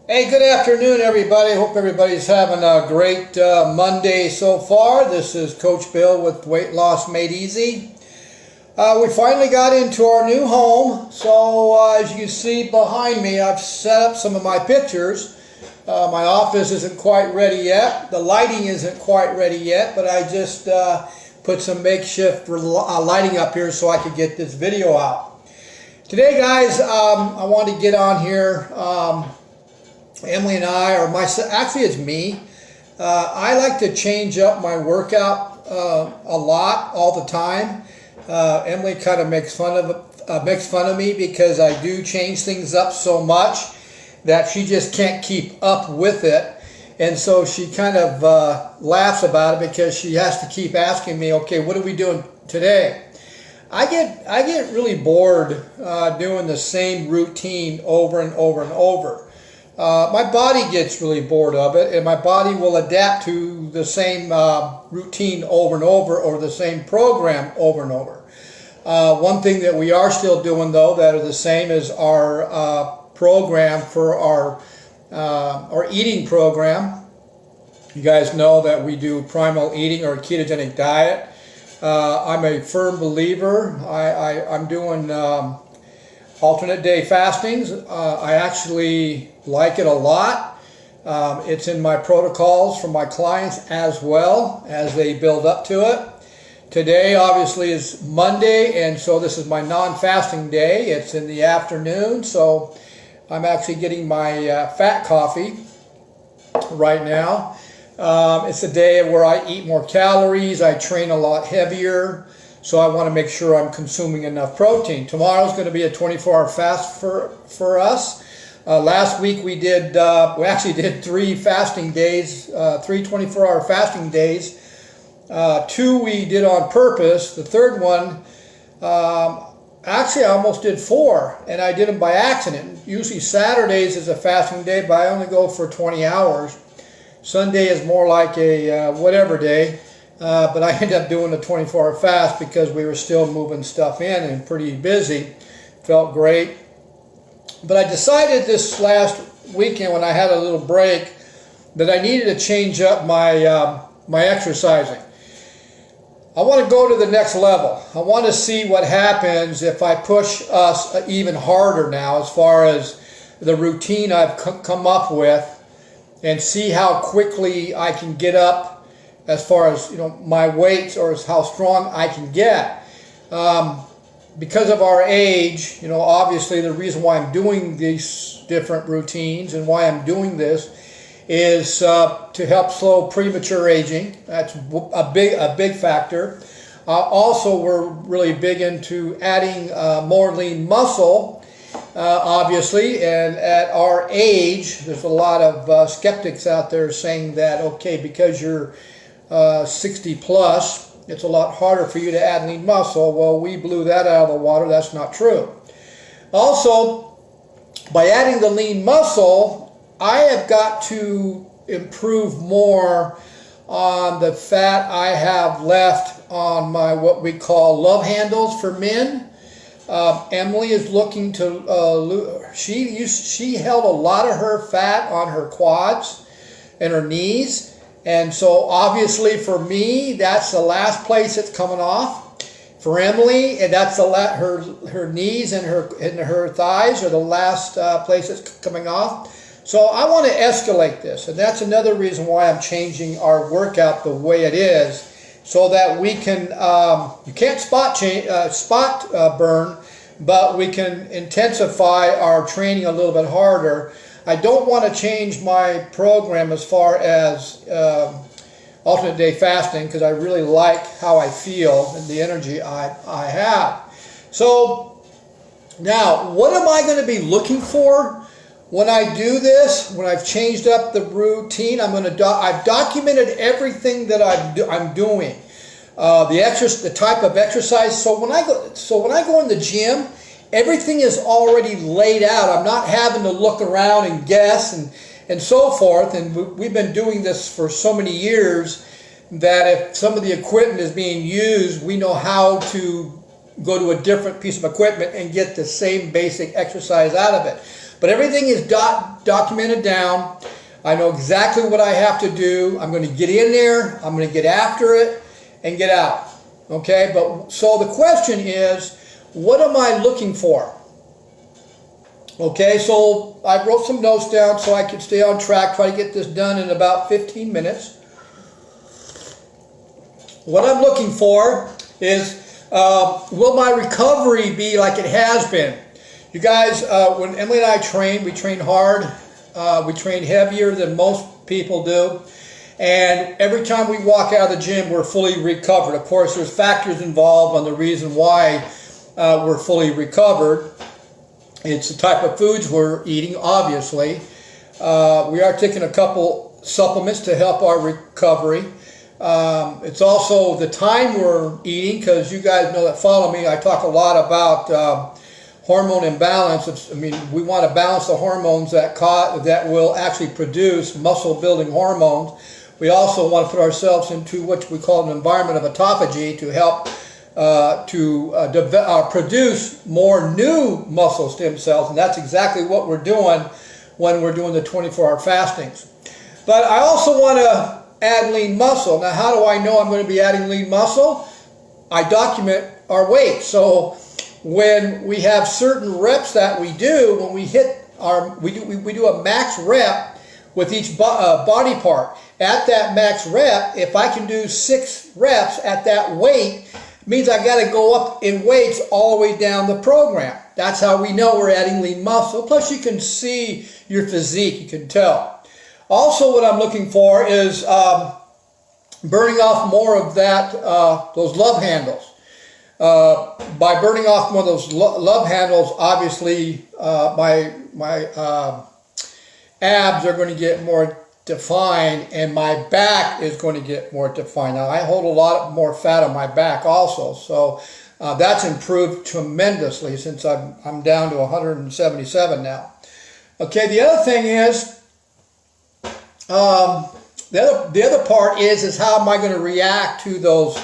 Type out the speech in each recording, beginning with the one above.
Hey, good afternoon, everybody. Hope everybody's having a great Monday so far. This is Coach Bill with Weight Loss Made Easy. We finally got into our new home. So as you can see behind me, I've set up some of my pictures. My office isn't quite ready yet. The lighting isn't quite ready yet, but I just put some makeshift lighting up here so I could get this video out. Today, guys, I want to get on here. Emily and I, actually it's me, I like to change up my workout a lot, all the time. Emily kind of makes fun of me because I do change things up so much that she just can't keep up with it. And so she kind of laughs about it because she has to keep asking me, okay, what are we doing today? I get really bored doing the same routine over and over and over. My body gets really bored of it, and my body will adapt to the same routine over and over, or the same program over and over. One thing that we are still doing, though, that are the same is our program for our eating program. You guys know that we do primal eating or ketogenic diet. I'm a firm believer. I'm doing alternate day fastings. I actually like it a lot. It's in my protocols for my clients as well as they build up to it. Today obviously is Monday, and so this is my non-fasting day. It's in the afternoon, so I'm actually getting my fat coffee right now. It's a day where I eat more calories, I train a lot heavier, so I want to make sure I'm consuming enough protein. Tomorrow's going to be a 24-hour fast for us. Last week we actually did 3 fasting days, 3 24-hour fasting days. 2 we did on purpose. The third one, actually I almost did 4, and I did them by accident. Usually Saturdays is a fasting day, but I only go for 20 hours. Sunday is more like a whatever day. But I ended up doing a 24-hour fast because we were still moving stuff in and pretty busy. Felt great. But I decided this last weekend when I had a little break that I needed to change up my exercising. I want to go to the next level. I want to see what happens if I push us even harder now as far as the routine I've come up with, and see how quickly I can get up as far as my weights, or as how strong I can get. Because of our age, obviously the reason why I'm doing these different routines and why I'm doing this is to help slow premature aging. That's a big factor. Also, we're really big into adding more lean muscle, obviously, and at our age, there's a lot of skeptics out there saying that, okay, because you're 60 plus, it's a lot harder for you to add lean muscle. Well, we blew that out of the water. That's not true. Also, by adding the lean muscle, I have got to improve more on the fat I have left on my what we call love handles for men. Emily is looking to she held a lot of her fat on her quads and her knees. And so obviously for me, that's the last place it's coming off. For Emily, and that's her knees and her thighs are the last place it's coming off. So I want to escalate this, and that's another reason why I'm changing our workout the way it is, so that we can you can't spot burn, but we can intensify our training a little bit harder. I don't want to change my program as far as alternate day fasting, because I really like how I feel and the energy I have. So now, what am I going to be looking for when I do this? When I've changed up the routine, I've documented everything that I'm doing, the type of exercise. So when I go in the gym, everything is already laid out. I'm not having to look around and guess and so forth. And we've been doing this for so many years that if some of the equipment is being used, we know how to go to a different piece of equipment and get the same basic exercise out of it. But everything is documented down. I know exactly what I have to do. I'm going to get in there, I'm going to get after it, and get out. Okay, but so the question is, what am I looking for? Okay, so I wrote some notes down so I could stay on track, try to get this done in about 15 minutes. What I'm looking for is, will my recovery be like it has been? You guys, when Emily and I train, we train hard. We train heavier than most people do. And every time we walk out of the gym, we're fully recovered. Of course, there's factors involved on the reason why we're fully recovered. It's the type of foods we're eating, obviously. We are taking a couple supplements to help our recovery. It's also the time we're eating, because you guys know that follow me, I talk a lot about hormone imbalance. We want to balance the hormones that will actually produce muscle-building hormones. We also want to put ourselves into what we call an environment of autophagy to help produce more new muscle stem cells, and that's exactly what we're doing when we're doing the 24-hour fastings. But I also want to add lean muscle. Now, how do I know I'm going to be adding lean muscle? I document our weight. So when we have certain reps that we do, when we hit we do a max rep with each body part. At that max rep, if I can do 6 reps at that weight, means I got to go up in weights all the way down the program. That's how we know we're adding lean muscle. Plus, you can see your physique, you can tell. Also, what I'm looking for is burning off more of that, those love handles. By burning off more of those love handles, obviously my abs are going to get more defined, and my back is going to get more defined. Now, I hold a lot more fat on my back also, so that's improved tremendously since I'm down to 177 now. Okay, the other thing is, the other part is how am I going to react to those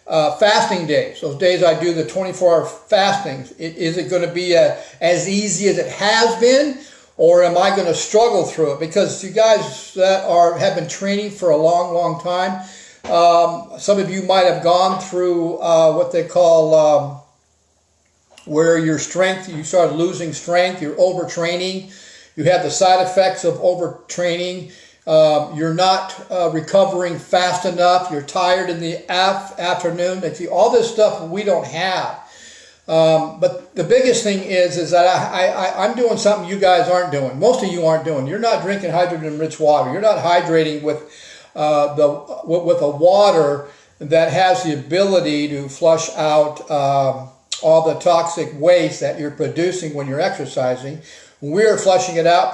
fasting days, those days I do the 24-hour fastings. Is it going to be as easy as it has been, or am I going to struggle through it? Because you guys that have been training for a long time, some of you might have gone through what they call where you start losing strength, you're overtraining, you have the side effects of overtraining. You're not recovering fast enough, you're tired in the afternoon. All this stuff we don't have. But the biggest thing is that I'm doing something you guys aren't doing. Most of you aren't doing. You're not drinking hydrogen-rich water. You're not hydrating with a water that has the ability to flush out all the toxic waste that you're producing when you're exercising. We're flushing it out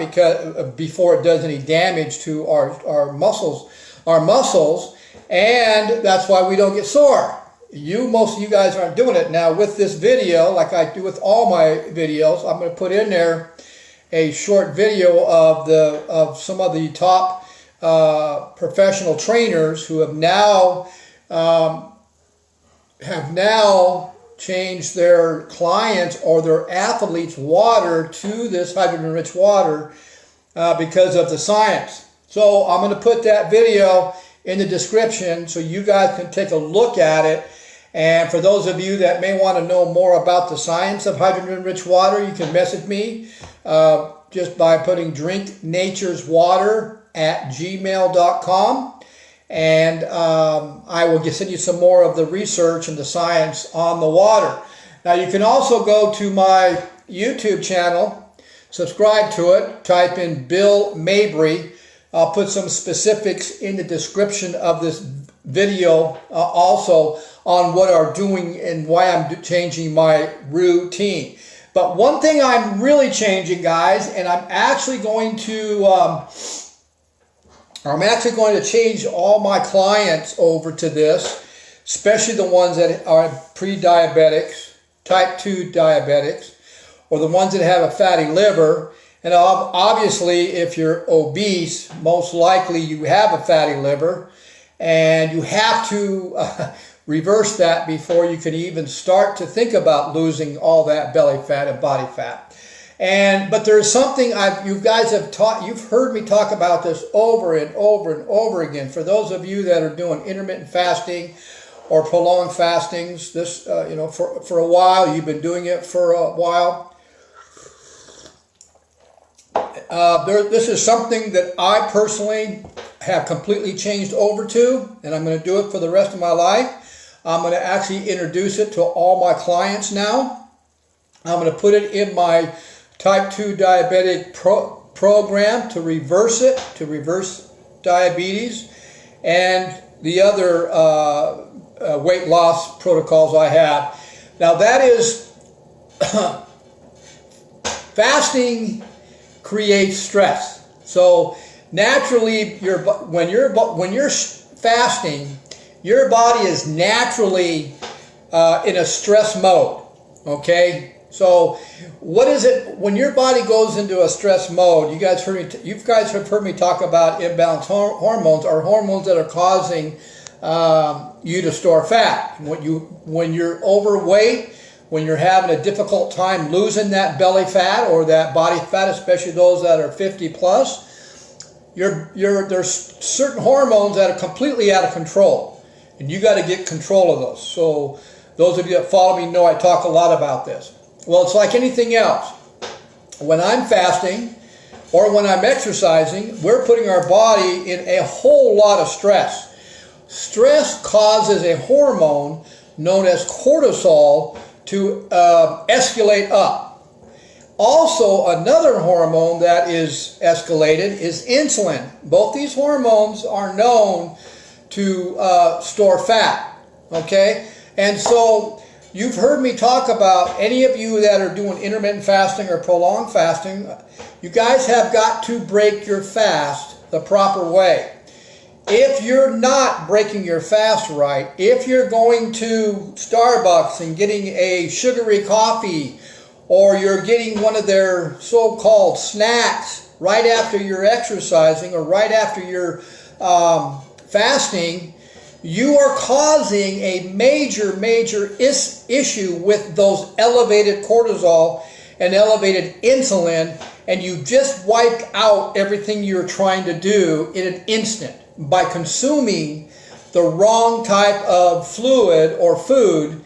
before it does any damage to our muscles, and that's why we don't get sore. Most of you guys aren't doing it. Now, with this video, like I do with all my videos, I'm going to put in there a short video of some of the top professional trainers who have now changed their clients or their athletes' water to this hydrogen-rich water because of the science. So I'm going to put that video in the description so you guys can take a look at it. And for those of you that may want to know more about the science of hydrogen-rich water, you can message me just by putting drinknatureswater@gmail.com. And I will send you some more of the research and the science on the water. Now, you can also go to my YouTube channel, subscribe to it, type in Bill Mabry. I'll put some specifics in the description of this video also on what I'm doing and why I'm changing my routine. But one thing I'm really changing, guys, and I'm actually going to change all my clients over to this, especially the ones that are pre-diabetics, type 2 diabetics, or the ones that have a fatty liver. And obviously, if you're obese, most likely you have a fatty liver, and you have to reverse that before you can even start to think about losing all that belly fat and body fat. But there's something you guys have taught. You've heard me talk about this over and over and over again. For those of you that are doing intermittent fasting or prolonged fastings, this for a while, you've been doing it for a while. This is something that I personally have completely changed over to, and I'm going to do it for the rest of my life. I'm going to actually introduce it to all my clients now. I'm going to put it in my type 2 diabetic program to reverse it, to reverse diabetes, and the other weight loss protocols I have. Now that is, fasting creates stress. So naturally, when you're fasting, your body is naturally in a stress mode. Okay, so what is it when your body goes into a stress mode? You guys have heard me talk about imbalanced hormones, or hormones that are causing you to store fat. When you're overweight, when you're having a difficult time losing that belly fat or that body fat, especially those that are 50 plus, there's certain hormones that are completely out of control, and you got to get control of those. So those of you that follow me know I talk a lot about this. Well, it's like anything else. When I'm fasting or when I'm exercising, we're putting our body in a whole lot of stress. Stress causes a hormone known as cortisol to escalate up. Also, another hormone that is escalated is insulin. Both these hormones are known to store fat. Okay? And so you've heard me talk about, any of you that are doing intermittent fasting or prolonged fasting, you guys have got to break your fast the proper way. If you're not breaking your fast right, if you're going to Starbucks and getting a sugary coffee, or you're getting one of their so-called snacks right after you're exercising or right after you're fasting, you are causing a major issue with those elevated cortisol and elevated insulin, and you just wiped out everything you're trying to do in an instant by consuming the wrong type of fluid or food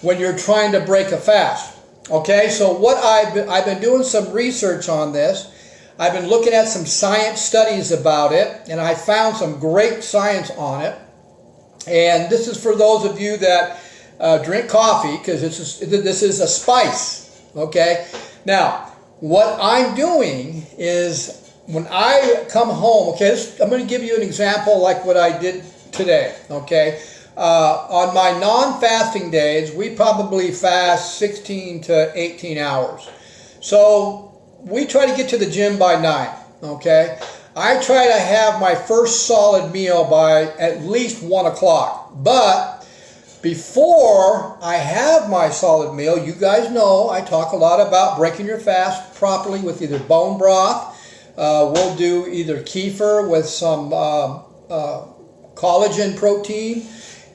when you're trying to break a fast. Okay, so what I've been doing some research on this. I've been looking at some science studies about it, and I found some great science on it. And this is for those of you that drink coffee, because this is a spice. Okay, now what I'm doing is, when I come home, okay, I'm going to give you an example like what I did today, okay? On my non-fasting days, we probably fast 16 to 18 hours. So we try to get to the gym by 9, okay? I try to have my first solid meal by at least 1 o'clock. But before I have my solid meal, you guys know I talk a lot about breaking your fast properly with either bone broth. We'll do either kefir with some collagen protein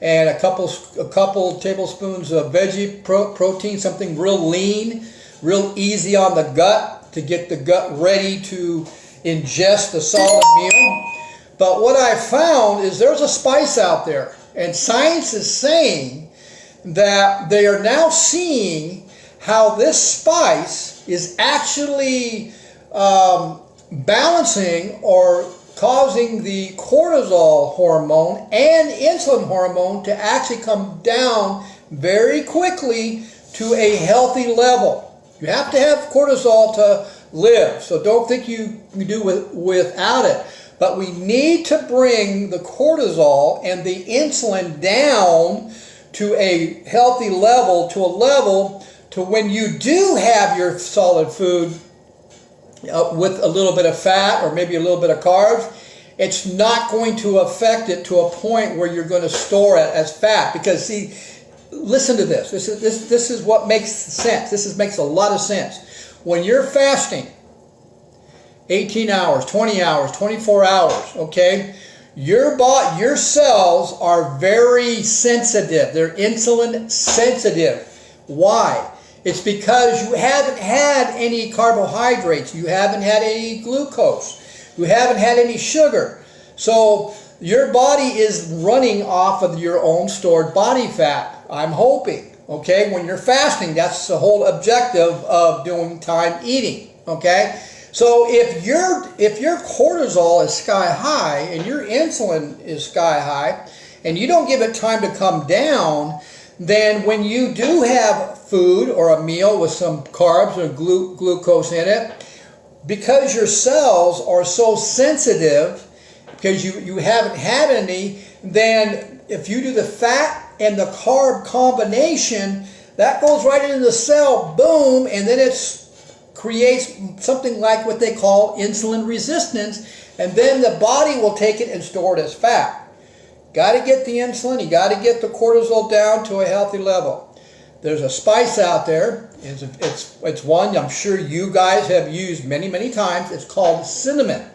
and a couple tablespoons of veggie protein, something real lean, real easy on the gut to get the gut ready to ingest the solid meal. But what I found is there's a spice out there, and science is saying that they are now seeing how this spice is actually balancing or causing the cortisol hormone and insulin hormone to actually come down very quickly to a healthy level. You have to have cortisol to live, so don't think you can do without it. But we need to bring the cortisol and the insulin down to a healthy level, to when you do have your solid food with a little bit of fat or maybe a little bit of carbs, it's not going to affect it to a point where you're going to store it as fat. Because see, listen to this. This is what makes sense. Makes a lot of sense. When you're fasting 18 hours, 20 hours, 24 hours, okay, your cells are very sensitive. They're insulin sensitive. Why? It's because you haven't had any carbohydrates, you haven't had any glucose, you haven't had any sugar. So your body is running off of your own stored body fat, I'm hoping. Okay, when you're fasting, that's the whole objective of doing time eating. Okay, so if your cortisol is sky high and your insulin is sky high, and you don't give it time to come down, then when you do have food or a meal with some carbs or glucose in it, because your cells are so sensitive, because you haven't had any, then if you do the fat and the carb combination, that goes right into the cell, boom, and then it creates something like what they call insulin resistance, and then the body will take it and store it as fat. Got to get the insulin, you got to get the cortisol down to a healthy level. There's a spice out there, it's one I'm sure you guys have used many, many times. It's called cinnamon.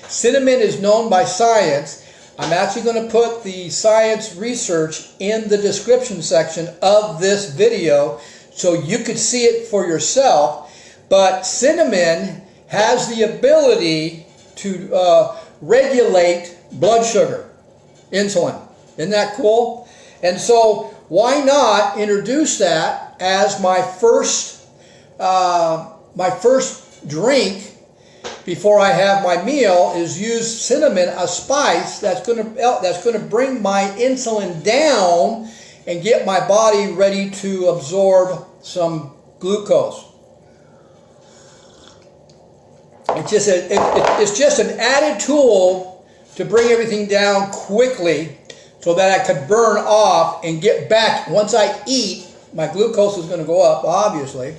Cinnamon is known by science. I'm actually going to put the science research in the description section of this video so you could see it for yourself. But cinnamon has the ability to regulate blood sugar, insulin. Isn't that cool? And so why not introduce that as my first drink before I have my meal, is use cinnamon, a spice that's going to bring my insulin down and get my body ready to absorb some glucose. It's just an added tool to bring everything down quickly so that I could burn off and get back. Once I eat, my glucose is going to go up, obviously.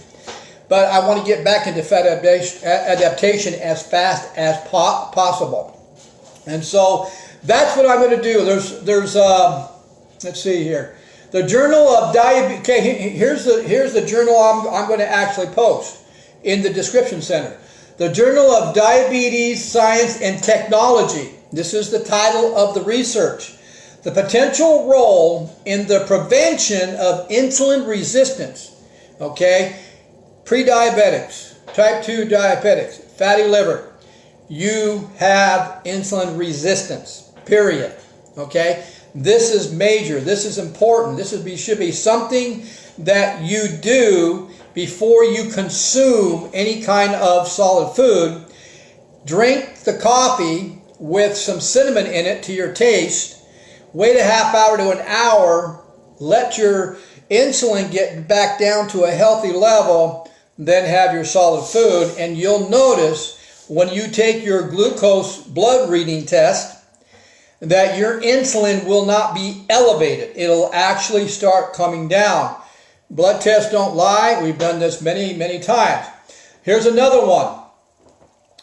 But I want to get back into fat adaptation as fast as possible. And so that's what I'm going to do. There's let's see here. The Journal of Diabetes. Okay, here's the journal I'm going to actually post in the description center. The Journal of Diabetes, Science and Technology. This is the title of the research. The potential role in the prevention of insulin resistance. Okay. Pre-diabetics, type 2 diabetics, fatty liver, you have insulin resistance, period. Okay? This is major. This is important. This should be something that you do before you consume any kind of solid food. Drink the coffee with some cinnamon in it to your taste. Wait a half hour to an hour. Let your insulin get back down to a healthy level. Then have your solid food, and you'll notice when you take your glucose blood reading test that your insulin will not be elevated. It'll actually start coming down. Blood tests don't lie. We've done this many, many times. Here's another one.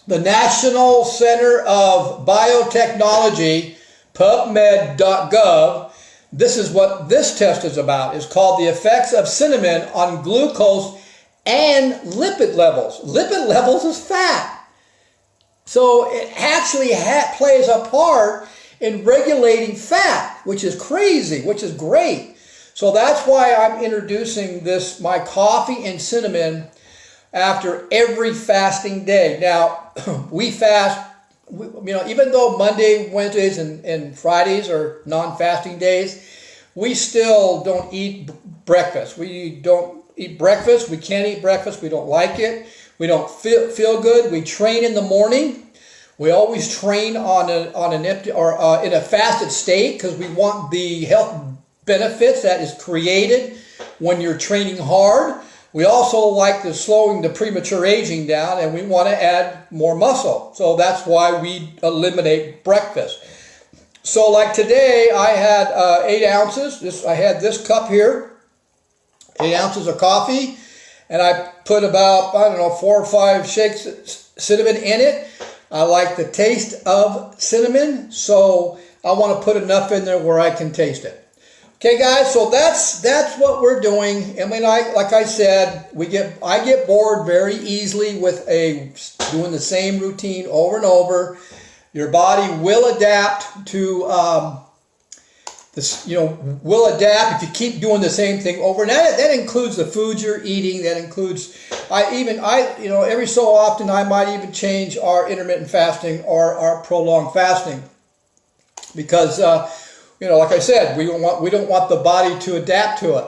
The National Center of Biotechnology, PubMed.gov. This is what this test is about. It's called the effects of cinnamon on glucose and lipid levels. Lipid levels is fat. So it actually plays a part in regulating fat, which is crazy, which is great. So that's why I'm introducing this, my coffee and cinnamon, after every fasting day. Now, we fast, even though Monday, Wednesdays, and Fridays are non-fasting days, we still don't eat breakfast. We don't eat breakfast. We can't eat breakfast. We don't like it. We don't feel good. We train in the morning. We always train on an empty or in a fasted state because we want the health benefits that is created when you're training hard. We also like slowing the premature aging down, and we want to add more muscle. So that's why we eliminate breakfast. So like today, I had 8 ounces. I had this cup here, 8 ounces of coffee, and I put about, 4 or 5 shakes of cinnamon in it. I like the taste of cinnamon, so I want to put enough in there where I can taste it. Okay, guys, so that's what we're doing. And like I said, I get bored very easily with doing the same routine over and over. Your body will adapt to this, will adapt if you keep doing the same thing over. And that includes the foods you're eating. That includes, every so often I might even change our intermittent fasting or our prolonged fasting, because like I said, we don't want the body to adapt to it.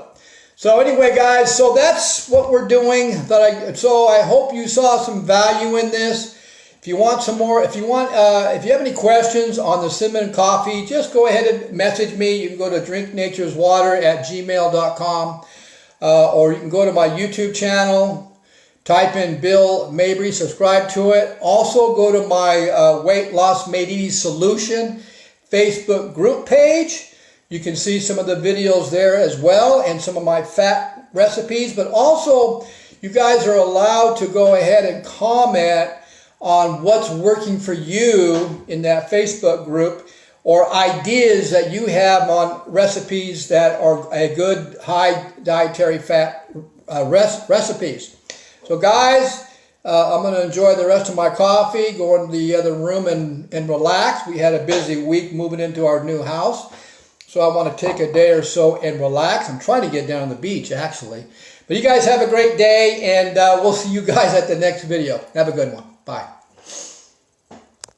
So anyway, guys, so that's what we're doing. So I hope you saw some value in this. If you want some more, if you have any questions on the cinnamon coffee, just go ahead and message me. You can go to drinknatureswater@gmail.com, or you can go to my YouTube channel, type in Bill Mabry, subscribe to it. Also go to my Weight Loss Made Easy Solution Facebook group page. You can see some of the videos there as well, and some of my fat recipes. But also, you guys are allowed to go ahead and comment on what's working for you in that Facebook group, or ideas that you have on recipes that are a good high dietary fat recipes. So guys, I'm going to enjoy the rest of my coffee, go into the other room and relax. We had a busy week moving into our new house, so I want to take a day or so and relax. I'm trying to get down to the beach, actually. But you guys have a great day, and we'll see you guys at the next video. Have a good one. Bye.